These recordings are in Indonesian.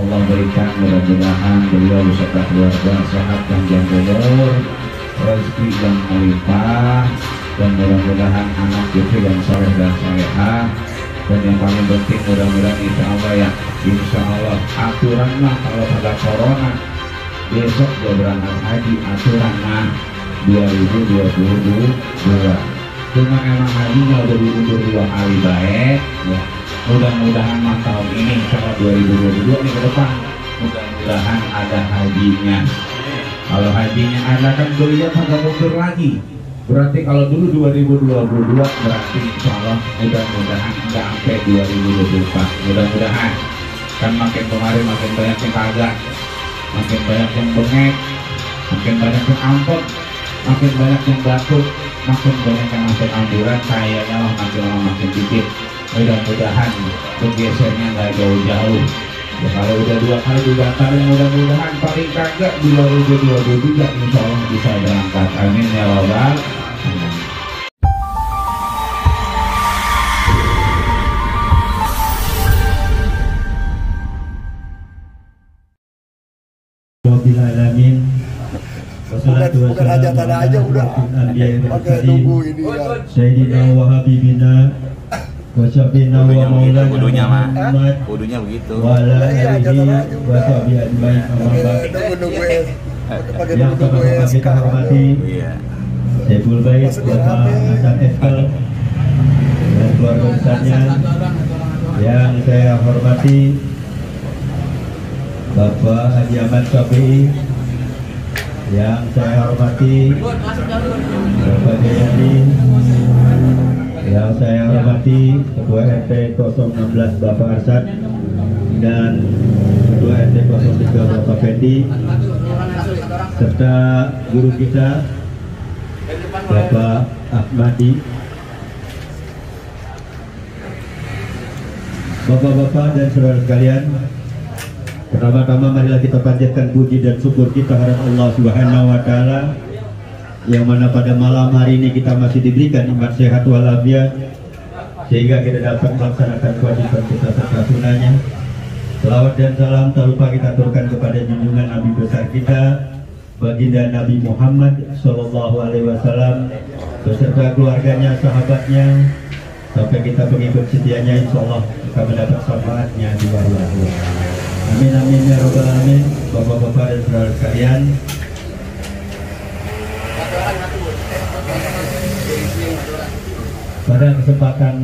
Allah berikan mudah-mudahan beliau beserta keluarga sehat dan panjang umur, rezeki yang melimpah, dan mudah-mudahan anak cucu yang soleh dan solehah. Dan yang paling penting mudah-mudahan insya Allah aturan mah kalau pada corona besok dia berangkat haji, aturan mah 2022. Cuma emang hajinya udah diundur 2 kali baik ya. Mudah-mudahan mah tahun ini insya 2022 nih ke depan mudah-mudahan ada hajinya. Kalau hajinya ada kan beliau kagak mundur lagi. Berarti kalau dulu 2022 berarti insya Allah mudah-mudahan nggak sampai 2024. Mudah-mudahan kan makin kemarin makin banyak yang kagak, makin banyak yang bengek, makin banyak yang ampot, makin banyak yang batuk, makin banyak yang masuk ambulan, kayaknya lah makin dikit. Mudah-mudahan bergesernya nggak jauh-jauh. Ya, kalau udah 2 kali dibatalin mudah-mudahan paling kagak 2023 insya Allah bisa berangkat. Amin ya rabbal alamin. Alamin. Bukan hajatan aja udah pakai nunggu ini ya. Sayyidina wa habibina wa syafiina wa maulana Kudunya mah, Muhammad kudunya begitu. wa ala alihi wa sahbihi ajmain amma ba'd. Yang pertama kita hormati Saiful Bait Bapak Hasan Eskel dan keluarga besarnya. Yang saya hormati Bapak Haji Ahmad Syafi'i. Yang saya hormati Bapak Jayadi. Yang saya hormati Ketua RT 016 Bapak Arsad dan Ketua RT 03 Bapak Fendi, serta guru kita Bapak Ahmadi. Bapak-bapak dan saudara sekalian, pertama-tama marilah kita panjatkan puji dan syukur kita kepada Allah Subhanahu wa taala yang mana pada malam hari ini kita masih diberikan nikmat sehat walafiat sehingga kita dapat melaksanakan kewajiban kita serta sunahnya. Selawat dan salam tak lupa kita aturkan kepada junjungan Nabi besar kita baginda Nabi Muhammad Sallallahu Alaihi Wasallam beserta keluarganya, sahabatnya, sampai kita pengikut setianya, insya Allah kita mendapat syafaatnya di hari akhir. Amin amin ya rabbal alamin. Bapak-bapak dan saudara sekalian, pada kesempatan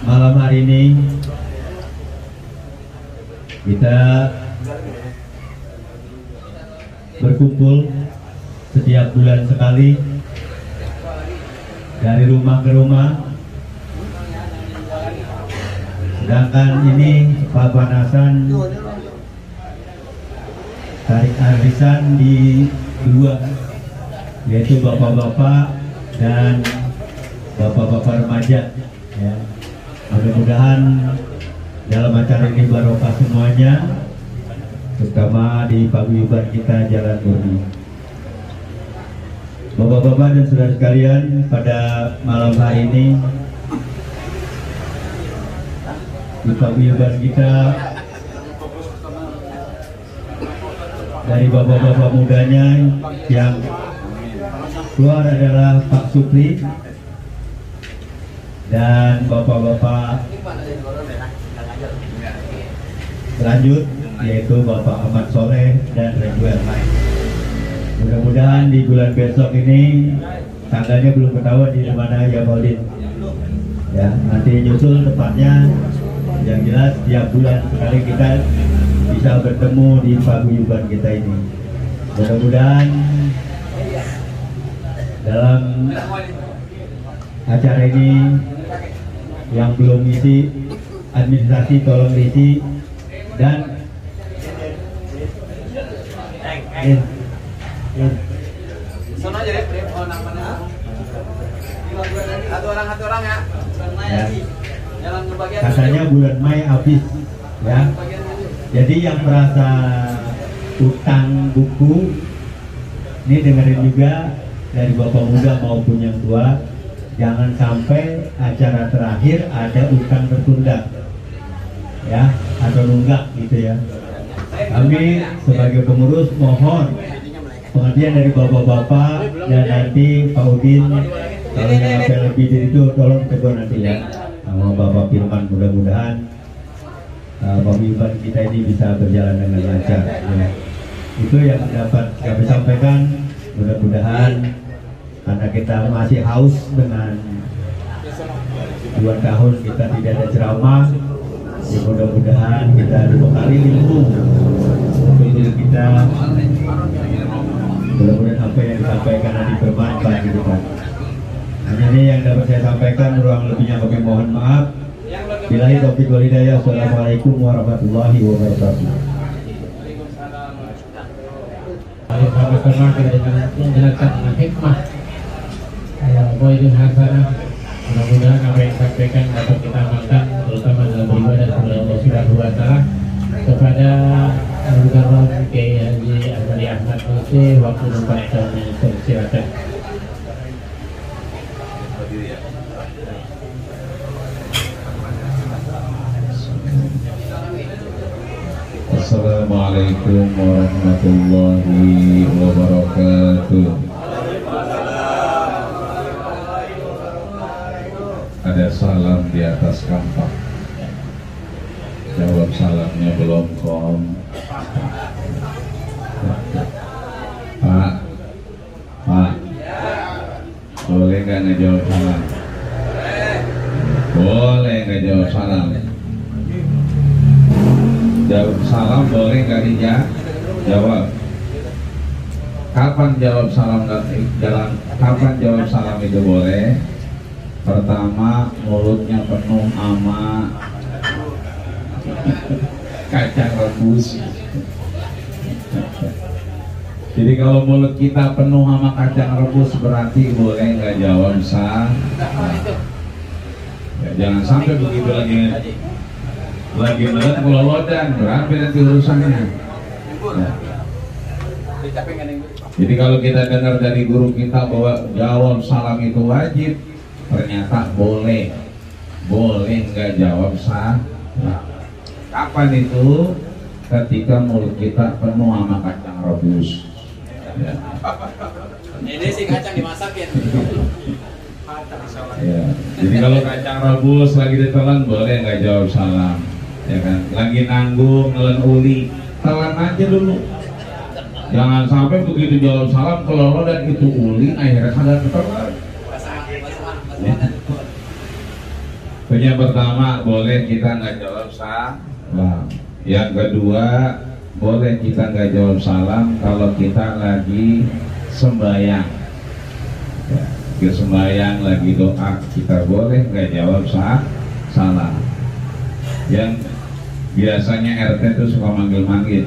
malam hari ini kita berkumpul setiap bulan sekali dari rumah ke rumah, sedangkan ini pemanasan tarik arisan di 2, yaitu bapak-bapak dan bapak-bapak remaja ya. Mudah-mudahan dalam acara ini barokah semuanya, terutama di paguyuban kita Jalan Murni. Bapak-bapak dan saudara sekalian, pada malam hari ini di paguyuban kita dari bapak-bapak mudanya yang keluar adalah Pak Supri dan bapak-bapak lanjut yaitu Bapak Ahmad Soleh dan Ridwan. Mudah-mudahan di bulan besok ini tanggalnya belum ketahuan di mana ya Maulid ya, nanti nyusul tepatnya. Yang jelas tiap bulan sekali kita bisa bertemu di paguyuban kita ini. Mudah-mudahan dalam acara ini yang belum isi administrasi tolong isi, dan Sono aja deh, oh namanya. Satu orang ya. Katanya bulan Mei habis ya. Jadi yang merasa utang buku ini dengerin juga dari bapak muda maupun yang tua, jangan sampai acara terakhir ada utang tertunda ya, atau nunggak gitu ya. Kami sebagai pengurus mohon pengertian dari bapak-bapak dan nanti Pak Udin kalau yang apa lebih dari itu tolong tegur nanti ya sama Bapak Firman, mudah-mudahan pemimpinan kita ini bisa berjalan dengan lancar ya. Itu yang dapat kami sampaikan, mudah-mudahan karena kita masih haus dengan 2 tahun kita tidak ada ceramah ya, mudah-mudahan kita dibekali ilmu untuk kita, mudah-mudahan apa yang disampaikan nanti bermanfaat gitu kan. Hanya ini yang dapat saya sampaikan, ruang lebihnya kami mohon maaf. Billahi taufiq wal hidayah. Assalamualaikum warahmatullahi wabarakatuh. Sama-sama kita menjelaskan dengan hikmah poin hasanah. Mudah-mudahan apa yang disampaikan dapat kita amalkan, terutama dalam beribadah kepada Allah Subhanahu wa Ta'ala. Kepada Al-Mukarram Kiai Haji Ahmadi Ahmad Musi, waktu 4 tahun silakan. Assalamualaikum warahmatullahi wabarakatuh. Ada salam di atas kampak. Jawab salamnya belum kom. Pak, boleh nggak ngejawab salam? Boleh nggak jawab salam? Jawab salam boleh nggak dijawab? Kapan jawab salam kapan jawab salam itu boleh? Pertama, mulutnya penuh sama kacang rebus. Jadi kalau mulut kita penuh sama kacang rebus berarti boleh nggak jawab salam. Ya, jangan sampai begitu lagi melihat kelolodan, berapa nanti urusannya. Ya. Jadi kalau kita dengar dari guru kita bahwa jawab salam itu wajib, ternyata boleh nggak jawab salam. Kapan itu? Ketika mulut kita penuh sama kacang rebus. Ya. Ini sih kacang dimasakin. Ya. Jadi kalau kacang rebus lagi ditelan boleh nggak jawab salam, ya kan? Lagi nanggung nelen uli, telan aja dulu. Jangan sampai begitu jawab salam kelolo dan itu uli akhirnya sadar telan. Ya. Yang pertama boleh kita nggak jawab salam. Yang kedua boleh kita nggak jawab salam kalau kita lagi sembahyang. Ya. Sembahyang lagi doa kita boleh nggak jawab salam. Yang biasanya RT itu suka manggil-manggil,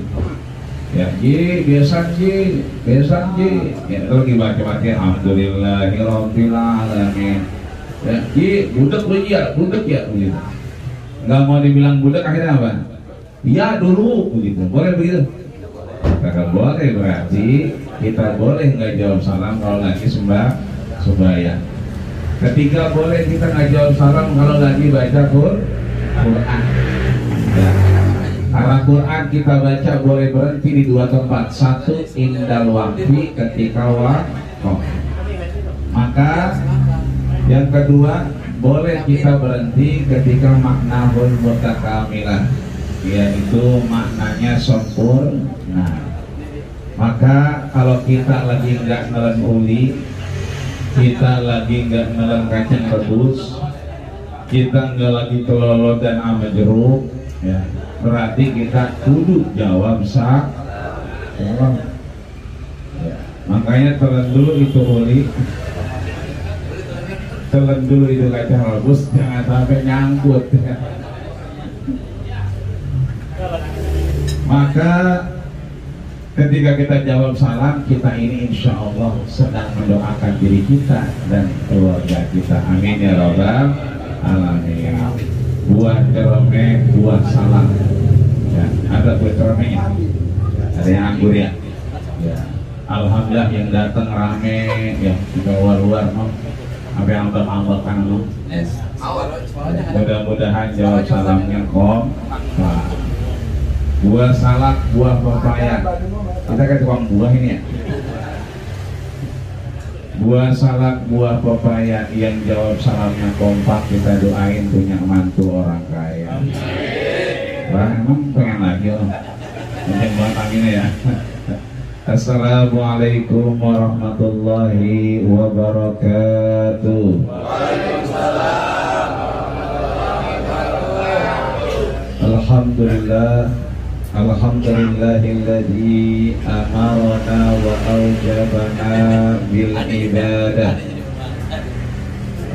ya Ji, biasa Ji, ya itu lagi baca-baca alhamdulillahirabbil alamin, ya Ji, budek ya begitu. Nggak mau dibilang budek akhirnya apa? Iya dulu begitu, boleh begitu? Kagak boleh, berarti kita boleh nggak jawab salam kalau lagi sembahyang. Ketiga, boleh kita nggak jawab salam kalau lagi baca Quran. Ya. Karena Quran kita baca boleh berhenti di 2 tempat. Satu, indal waqfi, ketika waqaf. Maka yang kedua, boleh kita berhenti ketika maknahul mutakamilah, yaitu maknanya sempurna. Maka kalau kita lagi nggak nelen uli, kita lagi nggak nelen kacang rebus, kita nggak lagi kelolo dan ama jeruk, ya, berarti kita kudu jawab salam. Ya, makanya telan dulu itu uli, telan dulu itu kacang rebus, jangan sampai nyangkut. Ya. Maka ketika kita jawab salam, kita ini insya Allah sedang mendoakan diri kita dan keluarga kita. Amin ya rabbal alamin. Buah cerome, buah salam. Ya, ada buah ceromenya, ada yang anggur ya. Ya. Alhamdulillah yang datang rame, yang juga luar-luar mau. Apa yang ambak kan lu? Mudah-mudahan jawab salamnya kom. buah salak, buah pepaya. Kita kan tukang buah ini ya. Buah salak, buah pepaya. Yang jawab salamnya kompak, kita doain punya mantu orang kaya. Wah, emang pengen lagi loh. Mungkin buat anginnya ya. Assalamualaikum warahmatullahi wabarakatuh. Alhamdulillah, alhamdulillahilladzi amarna wa aujabana bil ibadah.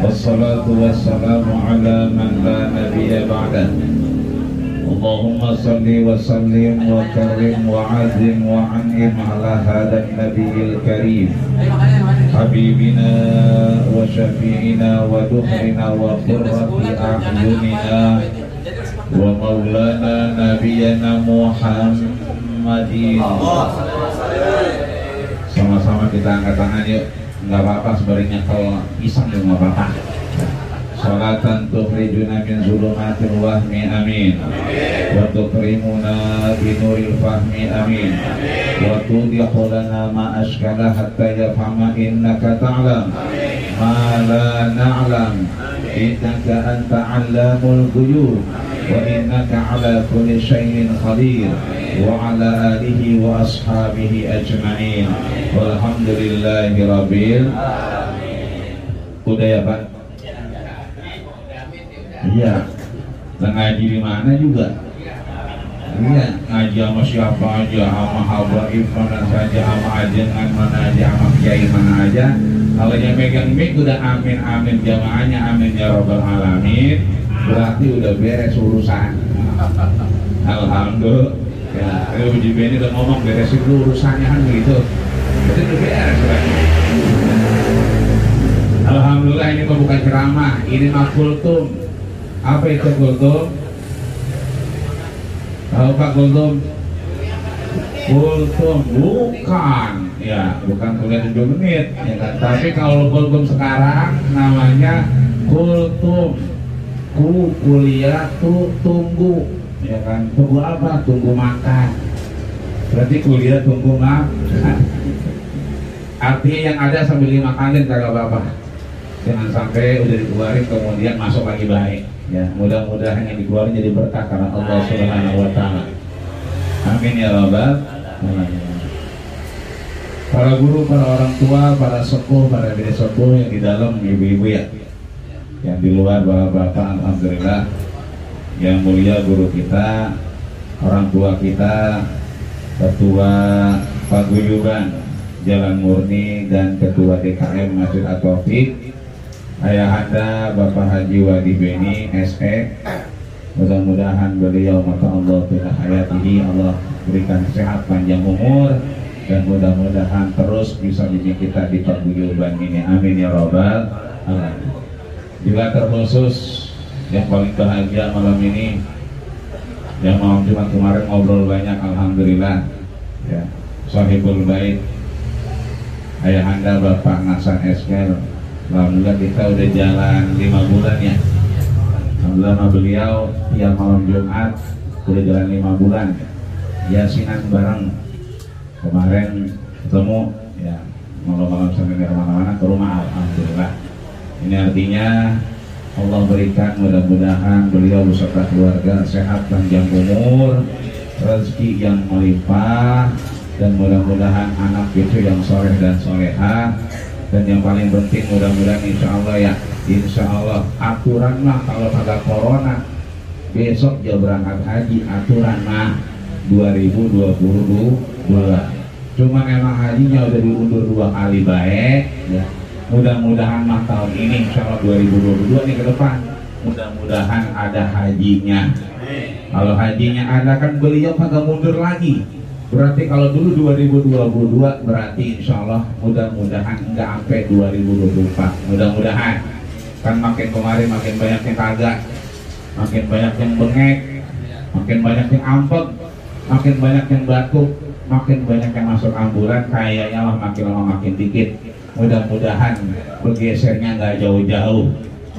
Wassalatu wassalamu ala man la nabiyya ba'dah. Allahumma salli wa sallim wa karim wa azim wa an'im ala hadha nabiyil karim habibina wa syafi'ina wa duhrina wa qurrati a'yunina wa maulana nabiyana Muhammadin. Sama-sama kita angkat tangan yuk. Nggak apa-apa sebaliknya, kalau iseng juga nggak apa-apa. Salatan tukhrijuna min zulumatil wahmi amin wa tukrimuna binuril fahmi amin wa tudhihu lana ma ashkala hatta yafhama innaka ta'lam ma la na'lam innaka anta 'allamul ghuyub wa innaka 'ala kulli syai'in qadir wa 'ala alihi wa ashabihi ajma'in walhamdulillahi rabbil alamin. Udah ya Pak? Iya, ngaji di mana juga? Iya, ngaji sama siapa aja, sama habaib mana saja, sama ajengan mana aja, sama kiai mana aja. Kalau yang megang mic udah amin amin jamaahnya amin ya robbal alamin, berarti udah beres urusan. Alhamdulillah. Ya, kalau Uji Beni udah ngomong beresin dulu urusannya kan gitu. Jadi udah beres berarti. Alhamdulillah, ini mah bukan ceramah, ini mah kultum. Apa itu kultum? Tahu Pak kultum? Kultum bukan, ya bukan kuliah 7 menit, ya kan? Tapi kalau kultum sekarang namanya kultum. Kuliah tuh tunggu, ya kan? Tunggu apa? Tunggu makan. Berarti kuliah tunggu makan. Artinya yang ada sambil dimakanin kagak apa-apa. Jangan sampai udah dikeluarin kemudian masuk lagi baik. Ya, mudah-mudahan yang dikeluarin jadi berkah karena Allah Subhanahu wa taala. Amin ya rabbal alamin. Para guru, para orang tua, para sepuh, para bini sepuh yang di dalam, ibu-ibu ya. Yang di luar bapak-bapak, alhamdulillah. Yang mulia guru kita, orang tua kita, ketua paguyuban Jalan Murni dan ketua DKM Masjid At-Taufik, Ayahanda Bapak Haji Wadi Beni SE. Mudah-mudahan beliau maka Allah bila hayatihi, Allah berikan sehat panjang umur dan mudah-mudahan terus bisa bimbing kita di paguyuban ini. Amin ya robbal alamin. Juga terkhusus yang paling bahagia malam ini, yang malam Jumat kemarin ngobrol banyak, alhamdulillah ya, sahibul bait Ayahanda Bapak Nasan Eskel. Alhamdulillah kita udah jalan 5 bulan ya. Alhamdulillah sama beliau tiap malam Jumat udah jalan 5 bulan. Yasinan bareng. Kemarin ketemu ya, malam-malam sampai ke mana-mana ke rumah, alhamdulillah. Ini artinya Allah berikan mudah-mudahan beliau beserta keluarga sehat panjang umur, rezeki yang melimpah, dan mudah-mudahan anak cucu yang soleh dan solehah. Dan yang paling penting mudah-mudahan insya Allah ya, insya Allah aturan mah kalau ada corona besok dia berangkat haji, aturan mah 2022. Cuma emang hajinya udah diundur 2 kali baik ya. Mudah-mudahan mah tahun ini insya Allah 2022 nih ke depan mudah-mudahan ada hajinya. Kalau hajinya ada kan beliau kagak mundur lagi. Berarti kalau dulu 2022 berarti insya Allah mudah-mudahan nggak sampai 2024. Mudah-mudahan kan makin kemarin makin banyak yang kagak, makin banyak yang bengek, makin banyak yang ampek, makin banyak yang batuk, makin banyak yang masuk ambulan, kayaknya lah makin lama makin dikit. Mudah-mudahan bergesernya nggak jauh-jauh.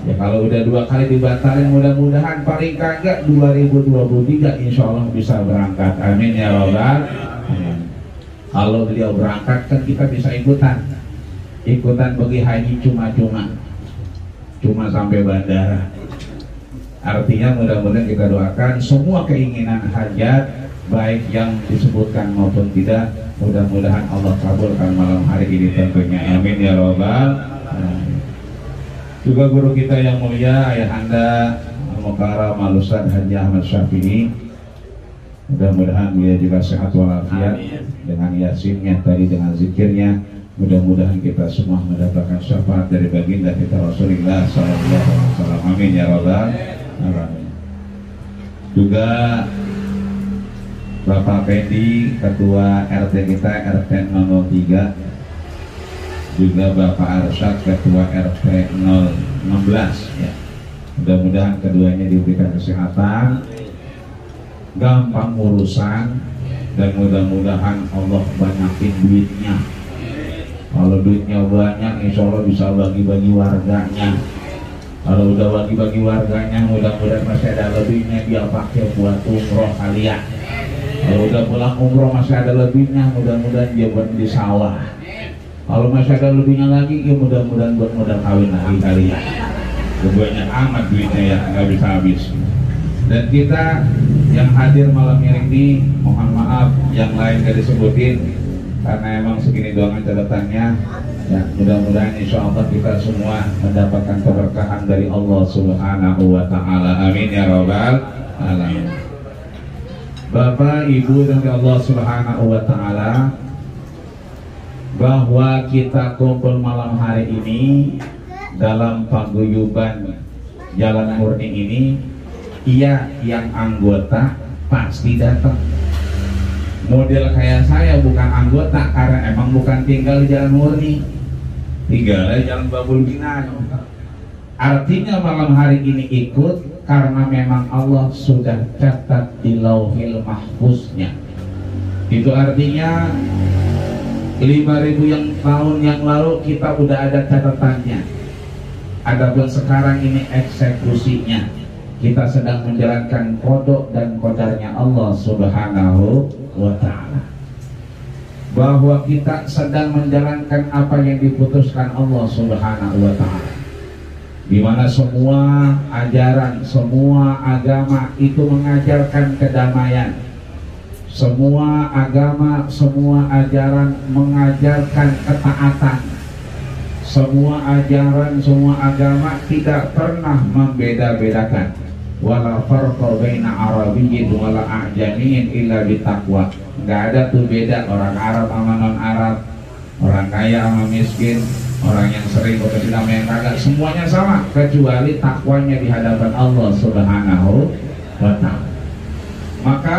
Ya kalau udah 2 kali dibatalin, mudah-mudahan paling kagak 2023 insya Allah bisa berangkat. Amin ya robbal alamin. Kalau beliau berangkat kan kita bisa ikutan pergi haji cuma sampai bandara. Artinya mudah-mudahan kita doakan semua keinginan hajat baik yang disebutkan maupun tidak, mudah-mudahan Allah kabulkan malam hari ini tentunya. Amin ya robbal alamin. Juga guru kita yang mulia Ayahanda Al-Mukarram Al-Ustaz Haji Ahmad Syafi'i, mudah-mudahan beliau juga sehat walafiat dengan yasinnya tadi, dengan zikirnya. Mudah-mudahan kita semua mendapatkan syafaat dari baginda kita Rasulullah sallallahu alaihi wasallam. Amin ya rabbal alamin. Juga Bapak Pendi, ketua RT kita RT 003, juga Bapak Arsyad, ketua RT 016 ya. Mudah-mudahan keduanya diberikan kesehatan, gampang urusan, dan mudah-mudahan Allah banyakin duitnya. Kalau duitnya banyak, insya Allah bisa bagi-bagi warganya. Kalau udah bagi-bagi warganya, mudah-mudahan masih ada lebihnya dia pakai buat umroh kalian. Kalau udah pulang umroh masih ada lebihnya, mudah-mudahan dia buat di sawah. Kalau masih ada lebihnya lagi, ya mudah-mudahan buat modal kawin lagi kalian. Banyak amat duitnya ya, nggak bisa habis. Dan kita yang hadir malam ini, mohon maaf yang lain gak disebutin karena emang segini doang catatannya. Ya, mudah-mudahan insya Allah kita semua mendapatkan keberkahan dari Allah Subhanahu wa Ta'ala. Amin ya rabbal alamin. Bapak, Ibu dari Allah Subhanahu wa Ta'ala, bahwa kita kumpul malam hari ini dalam paguyuban Jalan Murni ini, ia yang anggota pasti datang. Model kayak saya bukan anggota karena emang bukan tinggal di Jalan Murni, tinggal di Jalan Babul Ginan. Artinya malam hari ini ikut karena memang Allah sudah catat di Lauhil Mahfuznya. Itu artinya 5.000 tahun yang lalu kita udah ada catatannya. Adapun sekarang ini eksekusinya. Kita sedang menjalankan kodok dan kodarnya Allah Subhanahu wa Ta'ala, bahwa kita sedang menjalankan apa yang diputuskan Allah Subhanahu wa Ta'ala, di mana semua ajaran, semua agama itu mengajarkan kedamaian. Semua agama, semua ajaran mengajarkan ketaatan. Semua ajaran, semua agama tidak pernah membeda-bedakan. Wala farqa baina arabiyyin wala a'jamiyyin illa bitaqwa. Enggak ada tuh beda orang Arab sama non Arab, orang kaya sama miskin, orang yang sering bekerja sama yang kagak, semuanya sama kecuali takwanya di hadapan Allah Subhanahu wa Ta'ala. Maka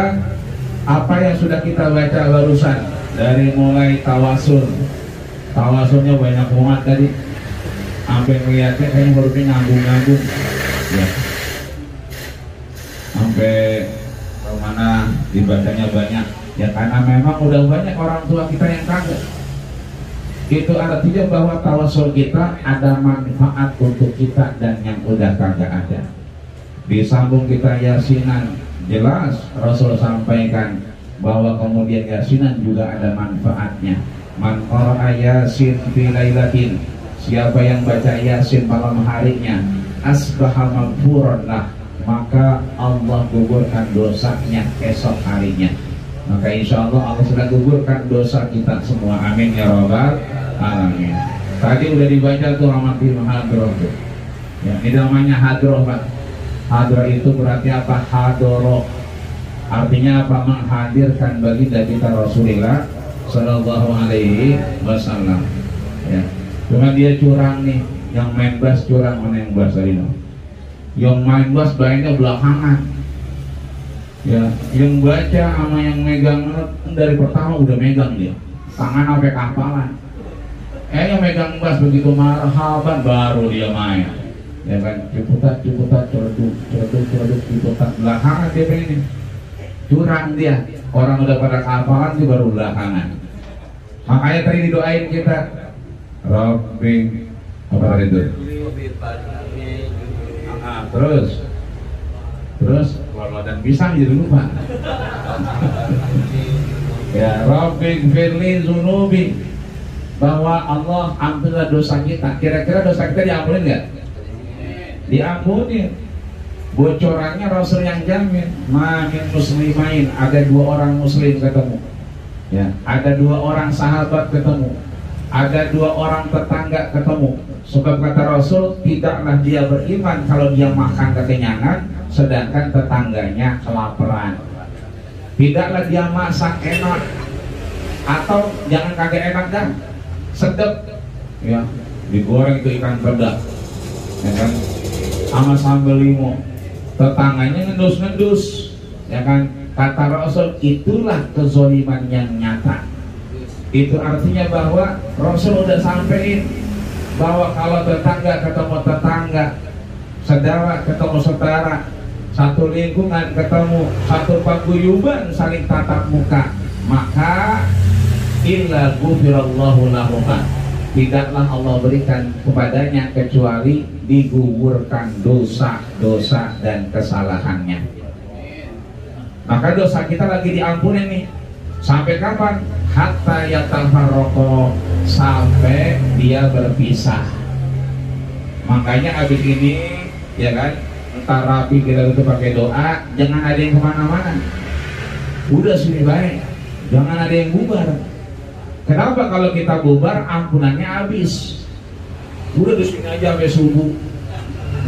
apa yang sudah kita baca barusan, dari mulai tawasul, tawasulnya banyak banget tadi, sampai melihatnya kayaknya hurufnya nganggung-nganggung ya, sampai kemana dibacanya banyak ya, karena memang udah banyak orang tua kita yang kagak. Itu artinya bahwa tawasul kita ada manfaat untuk kita dan yang udah kagak ada. Disambung kita yasinan, jelas Rasul sampaikan bahwa kemudian yasinan juga ada manfaatnya. Man qara'a yasin fi lailatin, siapa yang baca yasin malam harinya, asbaha maghfuran lah, maka Allah gugurkan dosanya esok harinya. Maka insya Allah Allah sudah gugurkan dosa kita semua. Amin ya rabbal alamin. Tadi udah dibaca tuh Ramatil Hadroh tuh ya, ini namanya Hadroh Pak. Hadroh itu berarti apa? Hadoroh artinya apa? Menghadirkan baginda kita Rasulullah Sallallahu Alaihi Wasallam ya. Cuma dia curang nih, yang main bass curang. Mana yang bass tadi no? Yang main bass baiknya belakangan ya, yang baca sama yang megang dari pertama udah megang dia, tangan sampai kapalan. Yang megang bass begitu marhaban baru dia main ya kan, ciputat celeduk ciputat, belakangan dia pengen curang dia. Orang udah pada kapalan dia baru belakangan. Makanya tadi didoain kita, Rabbi apa tadi itu? Nah, terus dan pisang jadi lupa. Ya Rabbi firli zunubi, bahwa Allah ampunilah dosa kita. Kira-kira dosa kita diampuni nggak? Diampuni. Bocorannya Rasul yang jamin. Mamin muslimain, ada 2 orang muslim ketemu. Ya, ada 2 orang sahabat ketemu. Ada 2 orang tetangga ketemu. Sebab kata Rasul, tidaklah dia beriman kalau dia makan kekenyangan, sedangkan tetangganya kelaparan. Tidaklah dia masak enak, atau jangan kagak enak dah, sedap, ya digoreng itu ikan peda, ya kan, sama sambal limo, tetangganya ngendus-ngendus, ya kan. Kata Rasul, itulah kezaliman yang nyata. Itu artinya bahwa Rasul udah sampein bahwa kalau tetangga ketemu tetangga, saudara ketemu saudara, satu lingkungan ketemu, satu paguyuban saling tatap muka, maka illa ghufirallahu lahuma, tidaklah Allah berikan kepadanya kecuali digugurkan dosa-dosa dan kesalahannya. Maka dosa kita lagi diampuni nih. Sampai kapan? Hatta yatafarraqo, sampai dia berpisah. Makanya abis ini, ya kan, entar rapi kita tutup pakai doa, jangan ada yang kemana-mana. Udah sini baik, jangan ada yang bubar. Kenapa? Kalau kita bubar, ampunannya habis. Udah di sini aja sampai subuh.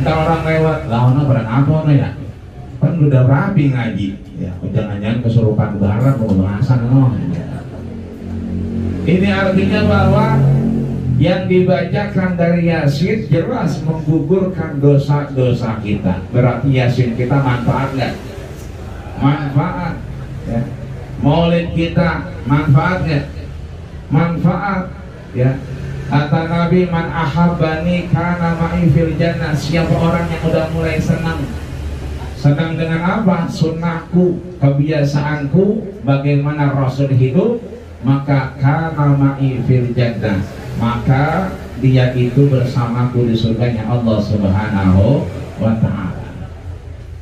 Entar orang lewat, lawan apa apa ya? Kan udah rapi ngaji. Ya, jangan-jangan kesurupan barat mau bahasan no. Ini artinya bahwa yang dibacakan dari Yasin jelas menggugurkan dosa-dosa kita. Berarti Yasin kita manfaat nggak? Manfaat. Ya. Maulid kita manfaat nggak? Manfaat. Ya. Kata Nabi, man ahabbani kana ma'i fil jannah. Siapa orang yang udah mulai senang dengan apa? Sunnahku, kebiasaanku, bagaimana Rasul hidup, maka kana ma'i fil jannah, maka dia itu bersamaku di surganya Allah Subhanahu wa ta'ala.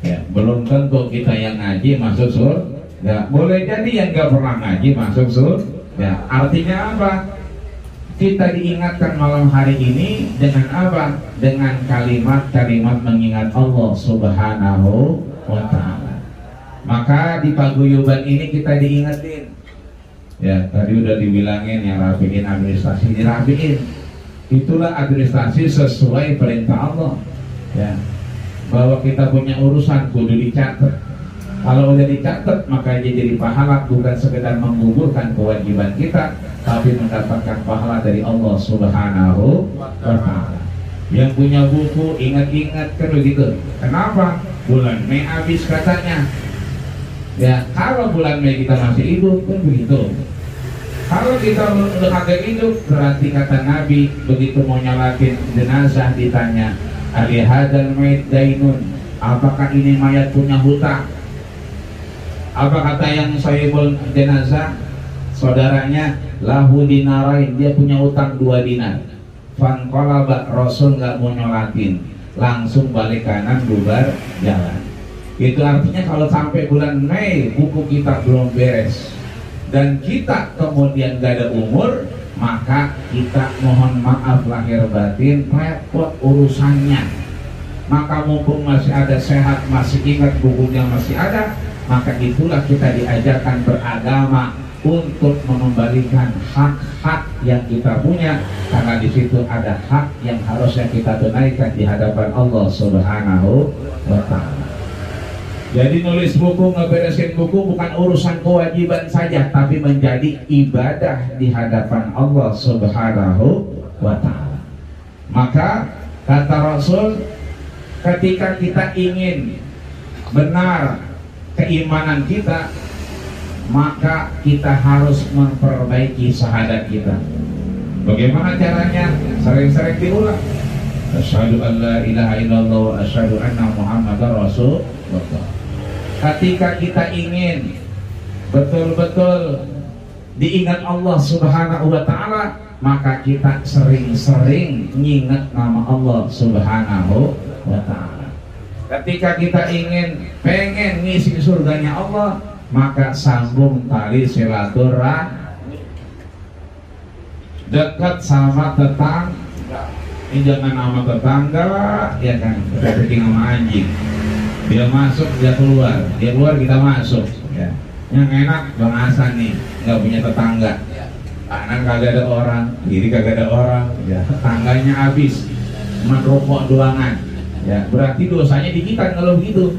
Ya, belum tentu kita yang ngaji masuk surga. Boleh jadi yang gak pernah ngaji masuk surga. Artinya apa? Kita diingatkan malam hari ini dengan apa? Dengan kalimat-kalimat mengingat Allah Subhanahu wa ta'ala. Maka di paguyuban ini kita diingetin. Ya, tadi udah dibilangin yang rapiin administrasi, dirapiin. Itulah administrasi sesuai perintah Allah. Ya. Bahwa kita punya urusan kudu dicatat. Kalau udah dicatat, maka dia jadi pahala, bukan sekedar menggugurkan kewajiban kita, tapi mendapatkan pahala dari Allah Subhanahu wa ta'ala. Yang punya buku ingat-ingat kan begitu. Kenapa? Bulan Mei habis katanya. Ya, kalau bulan Mei kita masih hidup kan begitu. Kalau kita udah kagak hidup, berarti kata Nabi begitu mau nyalakin jenazah ditanya, ali hadzal mayit dainun, apakah ini mayat punya hutang? Apa kata yang sahibul jenazah? Saudaranya, lahu dinarain, dia punya utang 2 dinar. Fanqalaba, Rasul nggak mau nyolatin, langsung balik kanan bubar jalan. Itu artinya kalau sampai bulan Mei buku kita belum beres dan kita kemudian gak ada umur, maka kita mohon maaf lahir batin, repot urusannya. Maka mumpung masih ada sehat, masih ingat bukunya masih ada, maka itulah kita diajarkan beragama untuk mengembalikan hak-hak yang kita punya, karena di situ ada hak yang harusnya kita tunaikan di hadapan Allah Subhanahu wa ta'ala. Jadi nulis buku, ngeberesin buku bukan urusan kewajiban saja, tapi menjadi ibadah di hadapan Allah Subhanahu wa ta'ala. Maka kata Rasul, ketika kita ingin benar keimanan kita, maka kita harus memperbaiki syahadat kita. Bagaimana caranya? Sering-sering diulang. Asyhadu an la ilaha illallah wa asyhadu anna Muhammadar Rasulullah. Ketika kita ingin betul-betul diingat Allah Subhanahu wa ta'ala, maka kita sering-sering nginget nama Allah Subhanahu wa ta'ala. Ketika kita pengen ngisi surganya Allah, maka sambung tali silaturahmi. Dekat sama tetangga, ini jangan sama tetangga, ya kan? Kita pergi sama anjing. Dia masuk, dia keluar kita masuk. Ya. Yang enak Bang Hasan nih, nggak punya tetangga. Kanan kagak ada orang, kiri kagak ada orang, ya. Tetangganya habis, cuma rokok doangan. Ya, berarti dosanya di kita kalau begitu.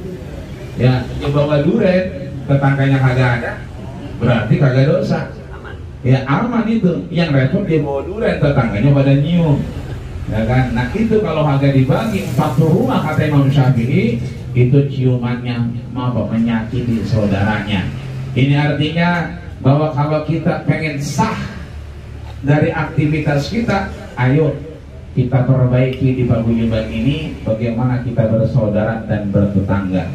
Ya, dia bawa duren, tetangganya kagak ada, berarti kagak dosa. Ya aman itu. Yang repot dia bawa duren, tetangganya pada nyium. Ya kan? Nah itu kalau kagak dibagi 40 rumah kata Imam Syafi'i, itu ciumannya menyakiti saudaranya. Ini artinya bahwa kalau kita pengen sah dari aktivitas kita, ayo kita perbaiki di paguyuban ini bagaimana kita bersaudara dan bertetangga.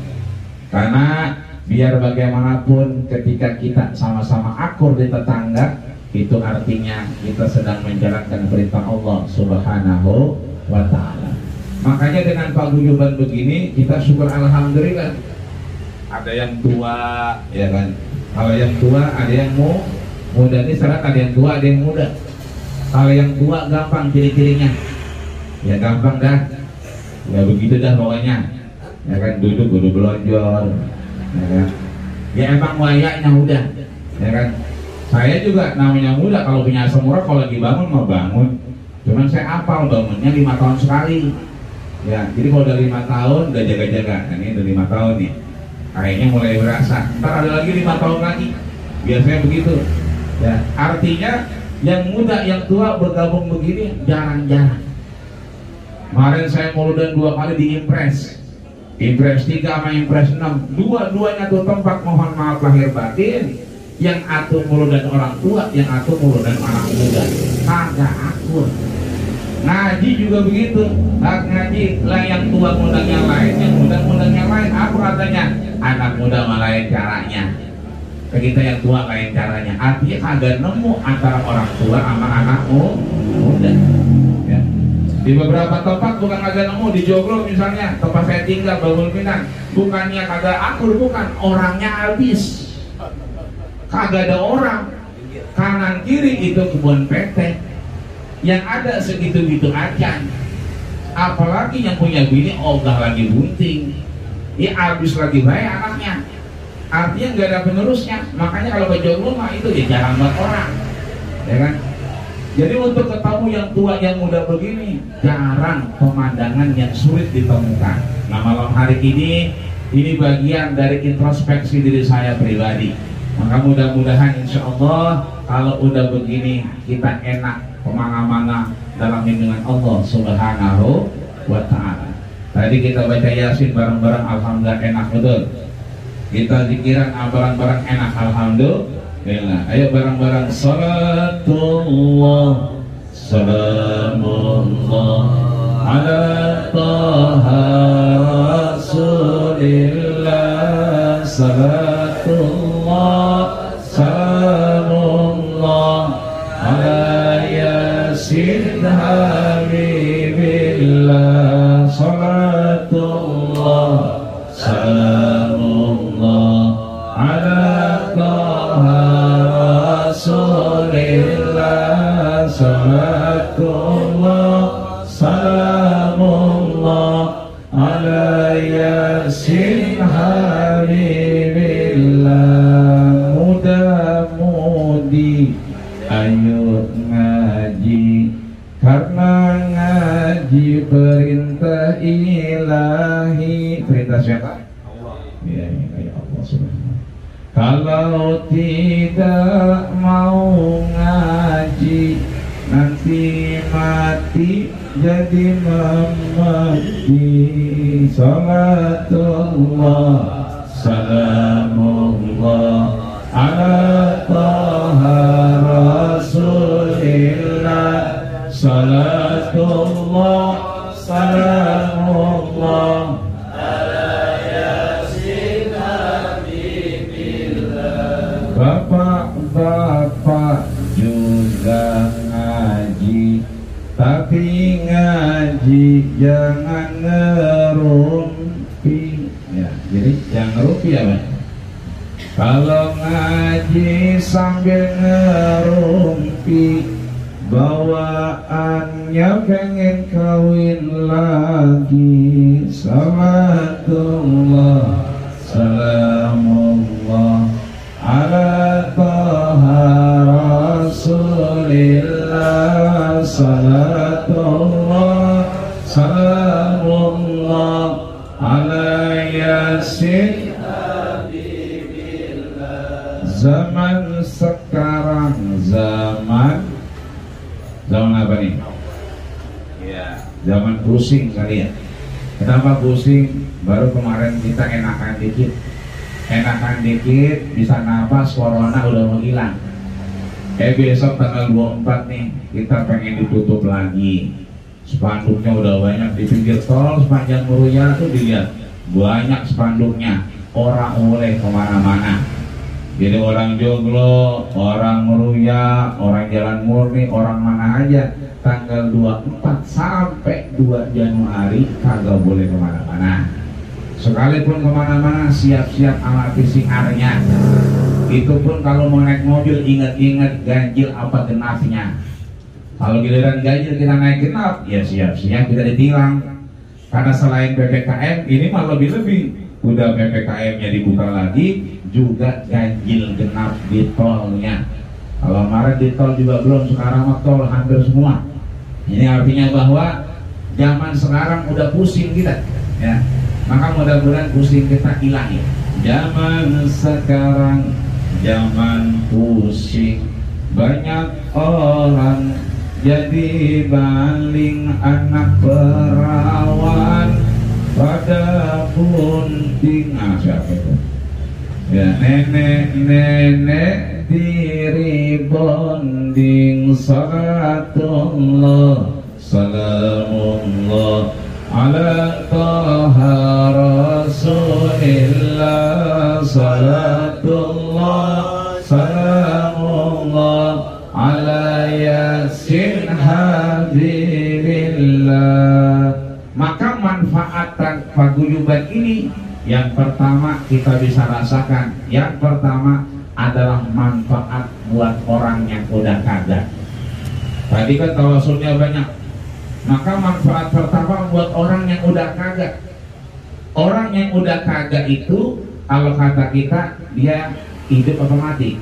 Karena biar bagaimanapun ketika kita sama-sama akur di tetangga, itu artinya kita sedang menjalankan perintah Allah Subhanahu wa ta'ala. Makanya dengan paguyuban begini kita syukur alhamdulillah. Ada yang tua, ya kan? Kalau yang tua ada yang muda, ini salah, ada yang tua ada yang muda. Kalau yang tua gampang ciri-cirinya, ya gampang dah, ya begitu dah pokoknya, ya kan, duduk belonjor, ya kan, ya emang wayaknya udah, ya kan. Saya juga namanya muda, kalau punya asam urat kalau lagi bangun mau bangun, cuman saya apal bangunnya 5 tahun sekali, ya. Jadi kalau udah 5 tahun udah jaga-jaga, nah, ini udah 5 tahun nih, kayaknya mulai berasa. Ntar ada lagi 5 tahun lagi, biasanya begitu, ya. Artinya yang muda, yang tua bergabung begini jarang-jarang. Kemarin saya muludan 2 kali di Impres 3 sama Impres 6, dua-duanya tuh tempat mohon maaf lahir batin, yang atuh muludan orang tua, yang atuh muludan anak muda, kagak akur. Ngaji juga begitu, ngaji lah yang tua ngundang yang lain, yang muda ngundang yang lain. Apa katanya? Anak muda malah lain caranya, kita yang tua lain caranya. Artinya kagak nemu antara orang tua sama anak muda. Ya. Di beberapa tempat bukan kagak nemu, di Joglo misalnya, tempat saya tinggal Babul Minang, bukannya kagak akur, bukan, orangnya habis, kagak ada orang. Kanan kiri itu kebun PT, yang ada segitu-gitu aja. Apalagi yang punya bini ogah lagi bunting, ya habis lagi baik anaknya. Artinya nggak ada penerusnya. Makanya kalau ke Joglo mah itu ya jarang banget orang, ya kan. Jadi untuk ketemu yang tua yang muda begini jarang, pemandangan yang sulit ditemukan. Nah malam hari ini bagian dari introspeksi diri saya pribadi. Maka mudah-mudahan insya Allah kalau udah begini kita enak kemana-mana dalam lindungan Allah Subhanahu wa ta'ala. Tadi kita baca Yasin bareng-bareng, alhamdulillah enak betul. Kita zikiran bareng-bareng enak, alhamdulillah. Ayo bareng-bareng, salatullah salamullah ala taha rasulillah, salatullah salamullah ala yasin habibillah, salatullah salamullah ala Rasulillah, salatullah salamullah ala yasin habibillah. Muda-mudi ayo ngaji, karena ngaji perintah ilahi. Perintah siapa? Allah. Ya, Allah subhanahu. Kalau tidak mau ngaji, nanti mati jadi memati. Salatullah salamullah ala taha rasulillah, salatullah salamullah Bapak-bapak juga ngaji, tapi ngaji jangan ngerumpi. ngopi ya Pak? Kalau ngaji sambil ngerumpi, bawaannya pengen kawin lagi. Salatullah salamullah ala taha rasulillah. Salatullah salamullah ala yasin. Zaman sekarang zaman apa nih? Ya, zaman pusing kali ya. Kenapa pusing? Baru kemarin kita enakan dikit bisa nafas, corona udah menghilang. Besok tanggal 24 nih kita pengen ditutup lagi. Spanduknya udah banyak di pinggir tol sepanjang Meruya tuh dilihat banyak spanduknya. Orang boleh kemana-mana. Jadi orang Joglo, orang Meruya, orang Jalan Murni, orang mana aja tanggal 24 sampai 2 Januari kagak boleh kemana-mana. Sekalipun kemana-mana siap-siap alat PCR-nya. Itu pun kalau mau naik mobil ingat-ingat ganjil apa genapnya. Kalau giliran ganjil kita naik genap, ya siap-siap kita ditilang. Karena selain PPKM ini mah lebih-lebih. Udah PPKM-nya dibuka lagi, juga ganjil genap di tolnya. Kalau kemarin di tol juga belum, sekarang mah tol hampir semua. Ini artinya bahwa zaman sekarang udah pusing kita, ya. Maka mudah-mudahan pusing kita hilang ya. Zaman sekarang zaman pusing, banyak orang jadi baling anak perawan pada bunting. Siapa itu? Ya, nenek diri bonding. Salatullah salamullah ala taha rasulillah. Salatullah salamullah ala yasin habibillah. Maka manfaat paguyuban ini yang pertama kita bisa rasakan, yang pertama adalah manfaat buat orang yang udah kagak. Tadi kan tawasulnya banyak, maka manfaat pertama buat orang yang udah kagak. Orang yang udah kagak itu kalau kata kita dia hidup apa mati?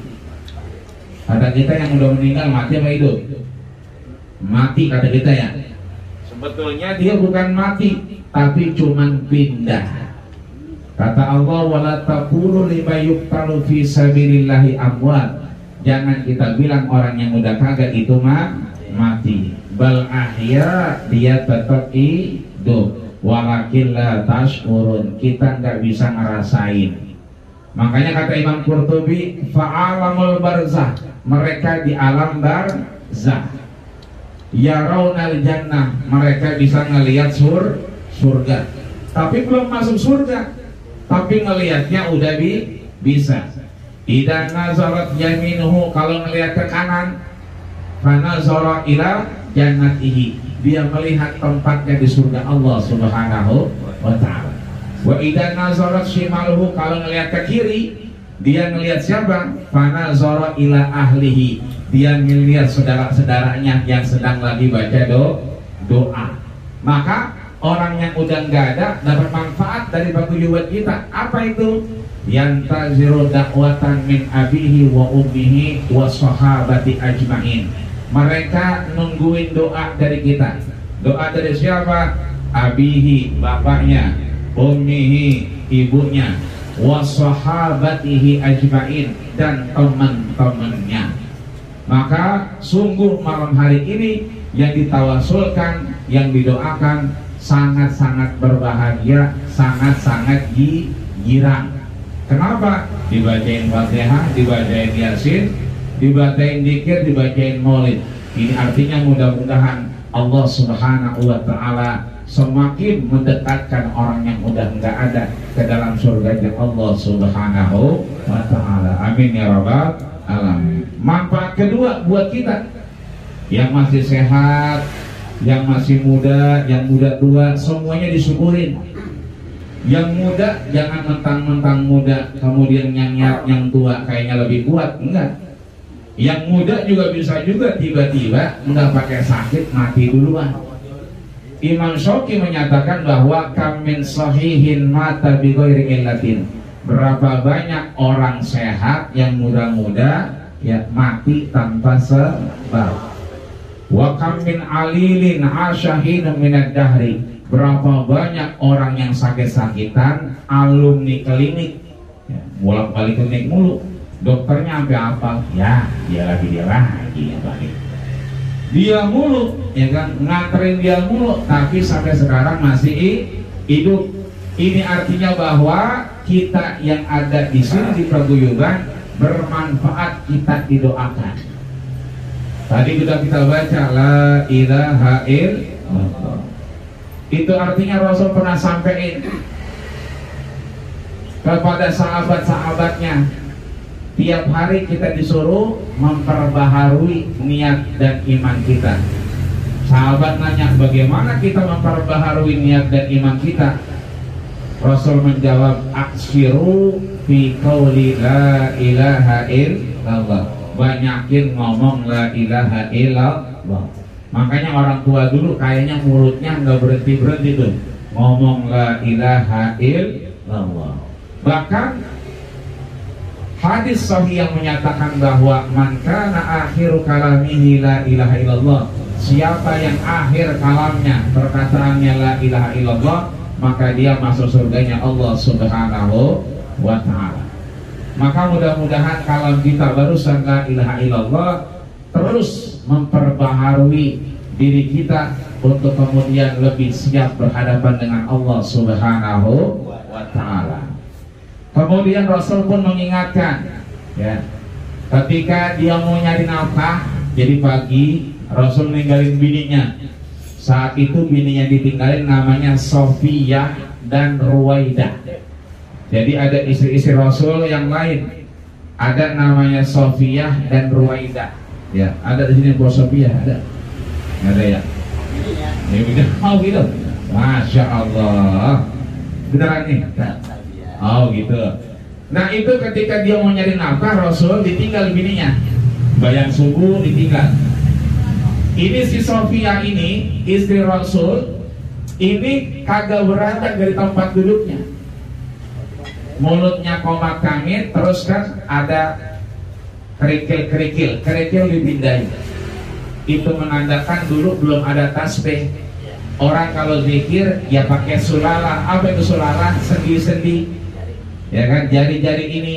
Kata kita yang udah meninggal mati apa hidup? Mati kata kita ya. Sebetulnya dia bukan mati, tapi cuman pindah. Kata Allah, wala taqulu lima yuqtalu fi sabilillahi amwat. Jangan kita bilang orang yang udah kagak itu mah mati. Bal ahya, dia tetap hidup. Walakin la tashkurun, kita nggak bisa ngerasain. Makanya kata Imam Qurtubi, fa'alamul barzah, mereka di alam barzah. Yarawnal jannah, mereka bisa ngelihat surga. Tapi belum masuk surga. Tapi ngelihatnya udah bisa. Idza nazarat yaminuhu, kalau ngelihat ke kanan, fanazara ila jannatihi, dia melihat tempatnya di surga Allah Subhanahu wa taala. Wa idza nazarat shimaluhu, kalau ngelihat ke kiri, dia ngelihat siapa? Fanazara ila ahlihi, dia ngelihat saudara-saudaranya yang sedang lagi baca doa. Maka orang yang udah nggak ada dapat manfaat dari paguyuban kita. Apa itu? Yantaziru dakwatan min abihi wa ummihi wa sahabati ajmain. Mereka nungguin doa dari kita. Doa dari siapa? Abihi, bapaknya, ummihi, ibunya, wa sahabatihi ajmain, dan teman-temannya. Maka sungguh malam hari ini yang ditawasulkan, yang didoakan sangat-sangat berbahagia, sangat-sangat girang. Kenapa? Dibacain Fatihah, dibacain Yasin, dibacain dzikir, dibacain Maulid. Ini artinya mudah-mudahan Allah Subhanahu wa taala semakin mendekatkan orang yang udah enggak ada ke dalam surganya Allah Subhanahu wa taala. Amin ya rabbal alamin. Manfaat kedua buat kita yang masih sehat, yang masih muda, yang muda tua, semuanya disyukurin. Yang muda jangan mentang-mentang muda kemudian yang tua kayaknya lebih kuat, enggak. Yang muda juga bisa juga tiba-tiba nggak pakai sakit mati duluan. Imam Syafi'i menyatakan bahwa kamin sahihin mata bi ghairi illatin. Berapa banyak orang sehat yang muda-muda ya mati tanpa sebab. Wa kamin alilin asyahin minad dahri. Berapa banyak orang yang sakit-sakitan alumni klinik ya, bolak-balik klinik mulu. Dokternya sampai apa? Ya, dia lagi ya balik. Dia mulu, ya kan, nganterin dia mulu, tapi sampai sekarang masih hidup. Ini artinya bahwa kita yang ada di sini di Paguyuban bermanfaat, kita didoakan. Tadi sudah kita baca la ilaha illallah. Itu artinya Rasul pernah sampaikan kepada sahabat-sahabatnya, tiap hari kita disuruh memperbaharui niat dan iman kita. Sahabat nanya, bagaimana kita memperbaharui niat dan iman kita? Rasul menjawab, aksiru fi qauli la ilaha illallah. Banyakin ngomong la ilaha illallah. Makanya orang tua dulu kayaknya mulutnya nggak berhenti tuh ngomong la ilaha illallah. Bahkan hadis sahih yang menyatakan bahwa man kana akhiru kalamihi la ilaha illallah, siapa yang akhir kalamnya perkataannya la ilaha illallah, maka dia masuk surganya Allah Subhanahu wa ta'ala. Maka mudah-mudahan kalam kita barusan la ilaha illallah terus memperbaharui diri kita untuk kemudian lebih siap berhadapan dengan Allah Subhanahu wa ta'ala. Kemudian Rasul pun mengingatkan ya, ketika dia mau nyari nafkah, jadi pagi Rasul ninggalin bininya. Saat itu bininya ditinggalin, namanya Sofiyah dan Ruwaidah. Jadi ada istri-istri Rasul yang lain, ada namanya Sofiyah dan Ruwaidah. Ya, ada di sini Bu Sofiyah, ada ya? Ini udah mau gitu. Masya Allah, beneran nih. Oh gitu. Nah itu ketika dia mau nyari nafkah, Rasul ditinggal bininya. Bayang subuh ditinggal. Ini si Sofia ini, istri Rasul, ini kagak beranjak dari tempat duduknya. Mulutnya komat kamit, terus kan ada kerikil dipindahin. Itu menandakan dulu belum ada tasbih. Orang kalau zikir ya pakai sulalah. Apa itu sulalah? Sendi-sendi. Ya kan, jari-jari ini.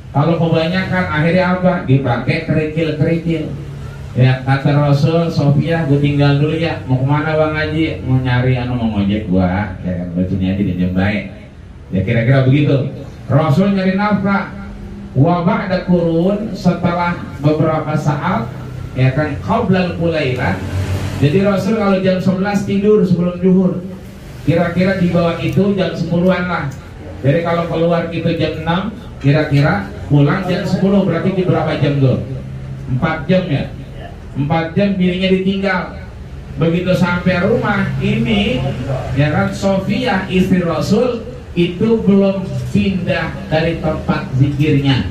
Kalau kebanyakan akhirnya apa? Dipakai kerikil. Ya kata Rasul, Sofia, gue tinggal dulu ya. Mau kemana Bang Haji? Mau nyari mau ngojek gua. Ya kan, bajunya aja dinjem baik. Ya kira-kira begitu. Rasul nyari nafkah. Wa ba'da qurun, setelah beberapa saat, ya kan, qablal qulailah. Jadi Rasul kalau jam 11 tidur sebelum zuhur. Kira-kira di bawah itu jam 10-an lah. Jadi kalau keluar itu jam 6, kira-kira pulang jam 10, berarti di berapa jam tuh? 4 jam ya? 4 jam bininya ditinggal. Begitu sampai rumah, ini ya kan, Sofia istri Rasul itu belum pindah dari tempat zikirnya,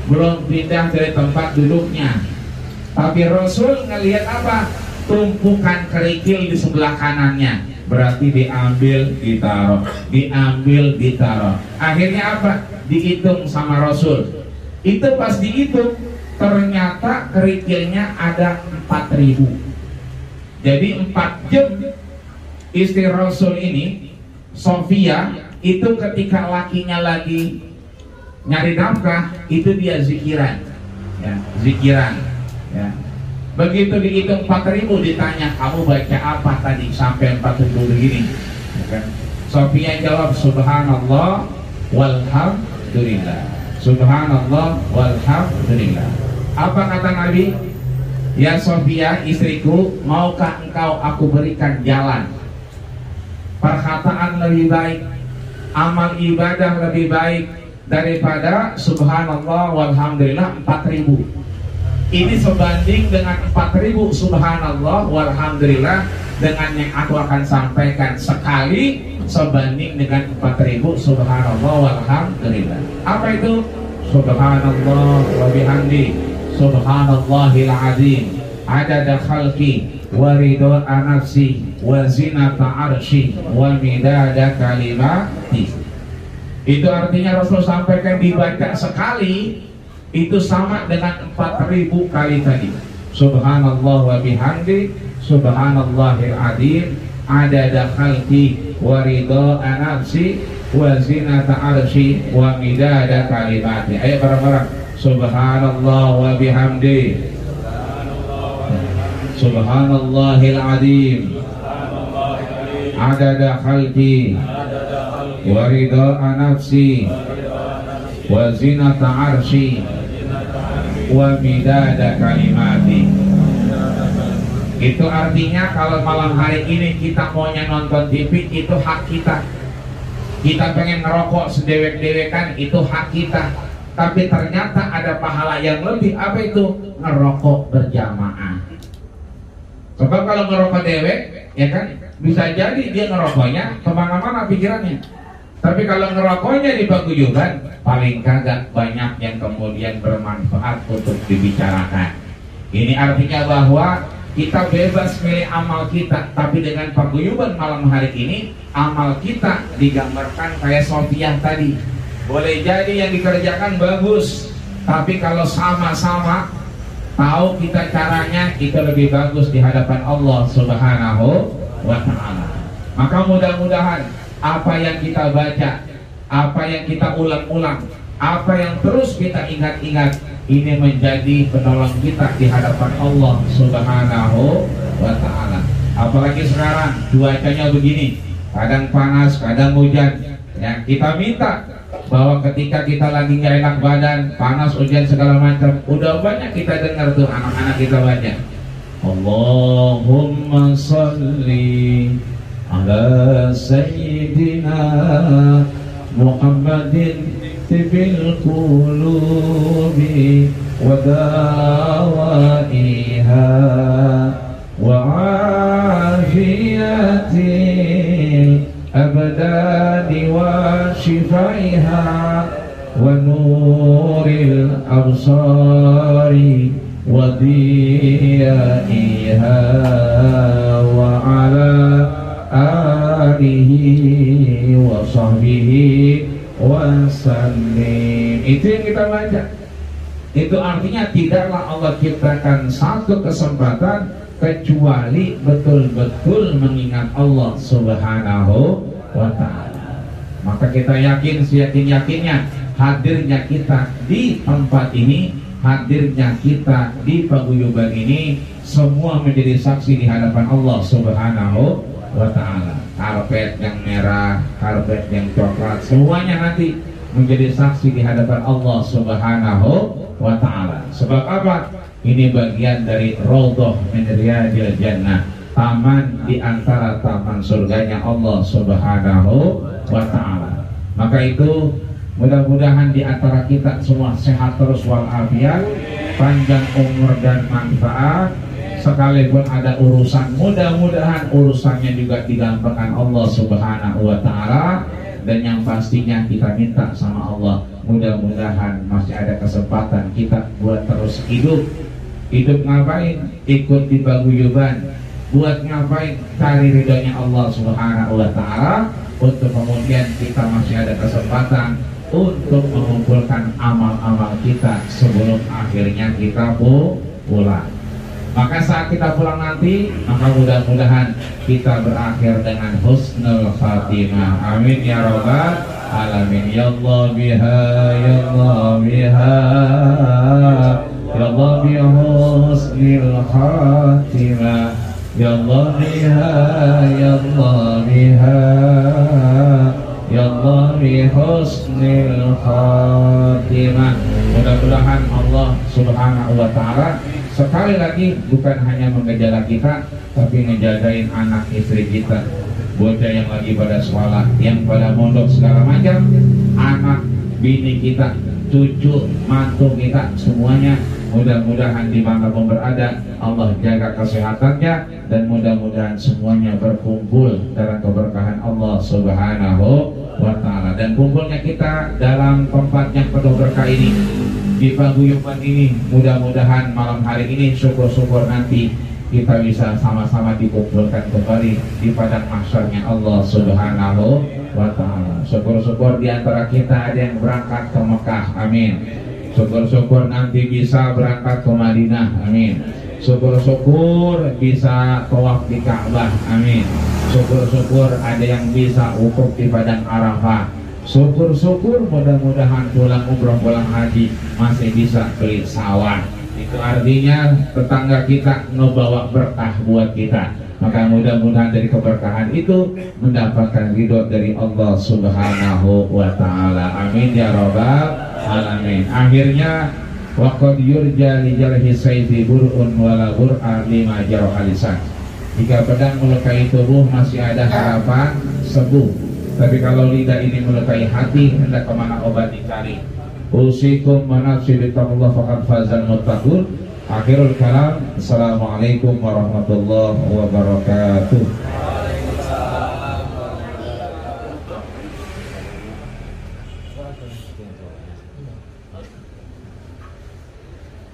belum pindah dari tempat duduknya. Tapi Rasul ngelihat apa? Tumpukan kerikil di sebelah kanannya. Berarti diambil, ditaruh. Akhirnya apa? Dihitung sama Rasul. Itu pas dihitung, ternyata kerikilnya ada 4.000. Jadi 4 jam istri Rasul ini, Sofia, itu ketika lakinya lagi nyari nafkah, itu dia zikiran, ya, zikiran, ya. Begitu dihitung 4.000, ditanya, kamu baca apa tadi sampai 4.000 begini, ya kan? Sofia jawab, subhanallah walhamdulillah, subhanallah walhamdulillah. Apa kata Nabi? Ya Sofia, istriku, maukah engkau aku berikan jalan perkataan lebih baik, amal ibadah lebih baik daripada subhanallah walhamdulillah 4.000. Ini sebanding dengan 4.000 subhanallah walhamdulillah dengan yang aku akan sampaikan sekali sebanding dengan 4.000 subhanallah walhamdulillah. Apa itu? Subhanallah wa bihamdi, subhanallahil azim, adada khalqi wa ridha nafsi wa zinata arsy wa midada kalimati. Itu artinya Rasul sampaikan dibaca sekali itu sama dengan 4.000 kali tadi. Subhanallah wa bihamdi, subhanallahil azim, adada khalqi wa ridha nafsi wa zinata arsy wa midada kalimati. Ayo bareng-bareng. Subhanallah wa bihamdi, subhanallahil azim, adada khalqi wa ridha nafsi wa zinata arsy wa midada kalimati. Itu artinya kalau malam hari ini kita maunya nonton TV, itu hak kita. Kita pengen ngerokok sedewek-dewekan, itu hak kita. Tapi ternyata ada pahala yang lebih. Apa itu? Ngerokok berjamaah. Sebab kalau ngerokok dewek, ya kan, bisa jadi dia ngerokoknya kemana-mana pikirannya. Tapi kalau ngerokoknya di paguyuban, paling kagak banyak yang kemudian bermanfaat untuk dibicarakan. Ini artinya bahwa kita bebas milih amal kita, tapi dengan paguyuban malam hari ini, amal kita digambarkan kayak Sofiah tadi. Boleh jadi yang dikerjakan bagus, tapi kalau sama-sama tahu kita caranya, itu lebih bagus di hadapan Allah Subhanahu wa ta'ala. Maka mudah-mudahan apa yang kita baca, apa yang kita ulang-ulang, apa yang terus kita ingat-ingat, ini menjadi penolong kita di hadapan Allah Subhanahu wa ta'ala. Apalagi sekarang cuacanya begini, kadang panas, kadang hujan. Ya, kita minta bahwa ketika kita lagi nggak enak badan, panas, hujan segala macam, udah banyak kita dengar tuh anak-anak kita baca, Allahumma salli ala sayyidina Muhammadin bil qulubi wa dawaiha wa afiyatil abdani wa shifaiha wa nuril absari wa diyaiha wa ala alihi wa sahbihi wasallim. Itu yang kita baca. Itu artinya tidaklah Allah ciptakan satu kesempatan kecuali betul-betul mengingat Allah Subhanahu wa ta'ala. Maka kita yakin, seyakin-yakinnya hadirnya kita di tempat ini, hadirnya kita di paguyuban ini, semua menjadi saksi di hadapan Allah Subhanahu wa ta'ala. Karpet yang merah, karpet yang coklat, semuanya nanti menjadi saksi di hadapan Allah Subhanahu wa ta'ala. Sebab apa? Ini bagian dari Raudhah min Riyadil Jannah, taman di antara taman surganya Allah Subhanahu wa ta'ala. Maka itu mudah-mudahan di antara kita semua sehat terus walafiat, panjang umur dan manfaat. Sekalipun ada urusan, mudah-mudahan urusannya juga digampangkan Allah Subhanahu wa ta'ala. Dan yang pastinya kita minta sama Allah, mudah-mudahan masih ada kesempatan kita buat terus hidup. Hidup ngapain? Ikut di paguyuban. Buat ngapain? Cari ridhonya Allah Subhanahu wa ta'ala. Untuk kemudian kita masih ada kesempatan untuk mengumpulkan amal-amal kita sebelum akhirnya kita pulang. Maka saat kita pulang nanti, maka mudah-mudahan kita berakhir dengan husnul khatimah. Amin ya rabbal alamin. Ya Allah biha, ya Allah biha, ya Allah bi husnul khatimah. Ya Allah biha, ya Allah biha, ya Allah bi husnul khatimah. Mudah-mudahan Allah Subhanahu wa ta'ala sekali lagi bukan hanya mengejaga kita, tapi ngejagain anak istri kita, bocah yang lagi pada sekolah, yang pada mondok segala macam, anak bini kita, cucu mantu kita, semuanya Mudah-mudahan dimanapun berada Allah jaga kesehatannya, dan mudah-mudahan semuanya berkumpul dalam keberkahan Allah Subhanahu wa Ta'ala. Dan kumpulnya kita dalam tempat yang penuh berkah ini, di paguyuban ini, mudah-mudahan malam hari ini syukur-syukur nanti kita bisa sama-sama dikumpulkan kembali di padang mahsyarnya Allah Subhanahu wa Ta'ala. Syukur-syukur di antara kita ada yang berangkat ke Mekah, amin. Syukur-syukur nanti bisa berangkat ke Madinah, amin. Syukur-syukur bisa tawaf di Ka'bah, amin. Syukur-syukur ada yang bisa wukuf di padang Arafah. Syukur-syukur mudah-mudahan pulang umroh, pulang haji masih bisa beli sawah. Itu artinya tetangga kita ngebawa berkah buat kita. Maka mudah-mudahan dari keberkahan itu mendapatkan ridho dari Allah Subhanahu wa Ta'ala, amin ya rabbal alamin. Akhirnya waqad yurja li jarhi sayfi bur'un wala bur'a lima jarha lisan. Jika pedang melukai tubuh masih ada harapan sembuh, tapi kalau lidah ini melukai hati, hendak kemana obat dicari. Usikum wa nafsi bittaqullah faqad fazal muttaqun. Akhirul kalam. Assalamualaikum warahmatullahi wabarakatuh.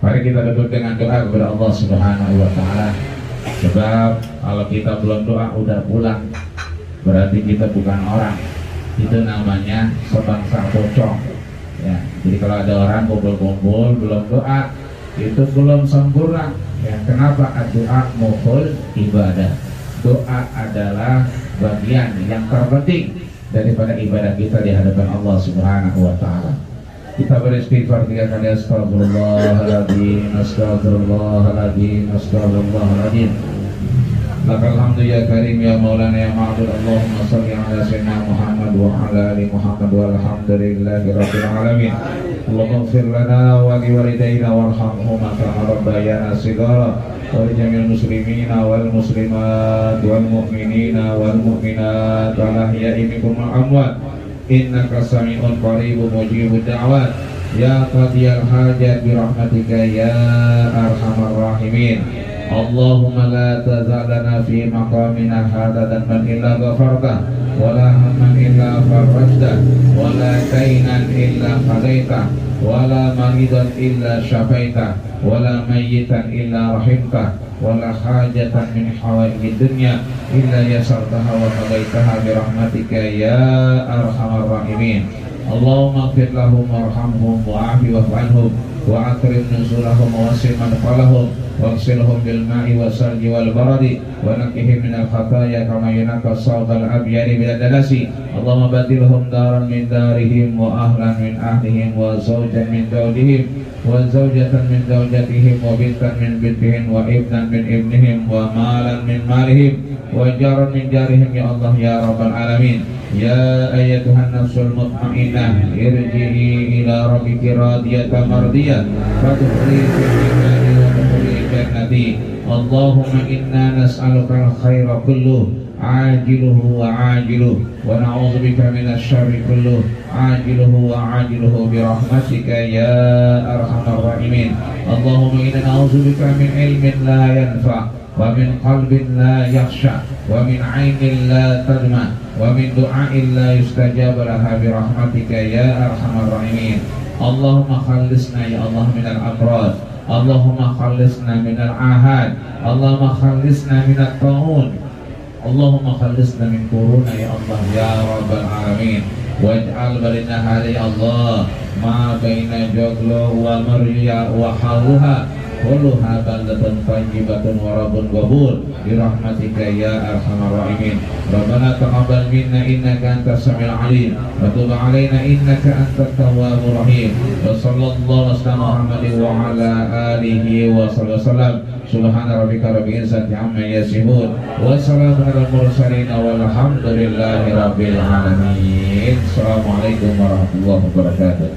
Mari kita duduk dengan doa kepada Allah Subhanahu wa Ta'ala. Sebab kalau kita belum doa udah pulang, berarti kita bukan orang. Itu namanya sebangsa pocong ya. Jadi kalau ada orang kumpul-kumpul belum doa, itu belum sempurna ya. Kenapa? Doa mukhul ibadah. Doa adalah bagian yang terpenting daripada ibadah kita di hadapan Allah Subhanahu wa Ta'ala. Kita beristighfar 3 kali. Astagfirullahaladzim, astagfirullahaladzim, astagfirullahaladzim. Lakal hamdu ya karim ya maulana ya ma'bud. Allahumma salli ala sayyidina Muhammad wa ala ali Muhammad walhamdulillahi rabbil alamin. Allahumma ighfir lana wa li walidayna warhamhuma kama rabbayana shighara wa li jami'il muslimina wal muslimat wal mu'minina wal mu'minat wal ahya'i minkum wal amwat. Innaka sami'un qaribun mujibud da'wat ya qadiyal hajat bi rahmatika ya arhamar rahimin. Allahumma la tazalana fi maqamina hadha dhanban illa ghafartah wa la hamman illa farajtah wa la daynan illa qadaitah wa la maridan illa syafaitah wa la mayyitan illa rahimtah wa la hajatan min hawaijid dunya illa yasartaha wa qadaitaha bi rahmatika ya arhamar rahimin. Allahumma ighfir lahum warhamhum wa'afi wa'fu anhum wa akrim nuzulahum wa wasi' madkhalahum واغسلهم بالماء والثلج والبرد ونقهم من الخطايا كما ينقى الثوب الأبيض من الدنس. اللهم بدلهم دارا من دارهم وأهلا من أهلهم وزوجا من زوجهم وزوجة من زوجتهم وبنتا من بنتهم وابنا من ابنهم ومالا من مالهم وجارا من جارهم يا الله يا رب العالمين. يا أيتها النفس المطمئنة ارجعي إلى ربك راضية مرضية فادخلي في عبادي وادخلي جنتي. اللهم إنا نسألك الخير كله عاجله وعاجله ونعوذ بك من الشر كله عاجله وعاجله برحمتك يا أرحم الراحمين. اللهم إنا نعوذ بك من علم لا ينفع ومن قلب لا يخشع ومن عين لا تدمع ومن دعاء لا يستجاب لها برحمتك يا أرحم الراحمين. اللهم خلصنا يا الله من الأمراض. اللهم خلصنا من العاهات. اللهم خلصنا من الطاعون. اللهم خلصنا من كورونا يا الله يا رب العالمين. واجعل بلدنا هذه يا الله ما بين جغلو ومريا وحالها كلها بلدة طيبة ورب غفور برحمتك يا أرحم الراحمين. ربنا تقبل منا إنك أنت السميع العليم وتب علينا إنك أنت التواب الرحيم. وصلى الله على محمد وعلى آله وصحبه وسلم. سبحان ربك رب العزة عما يصفون وسلام على المرسلين والحمد لله رب العالمين. Assalamualaikum warahmatullahi wabarakatuh.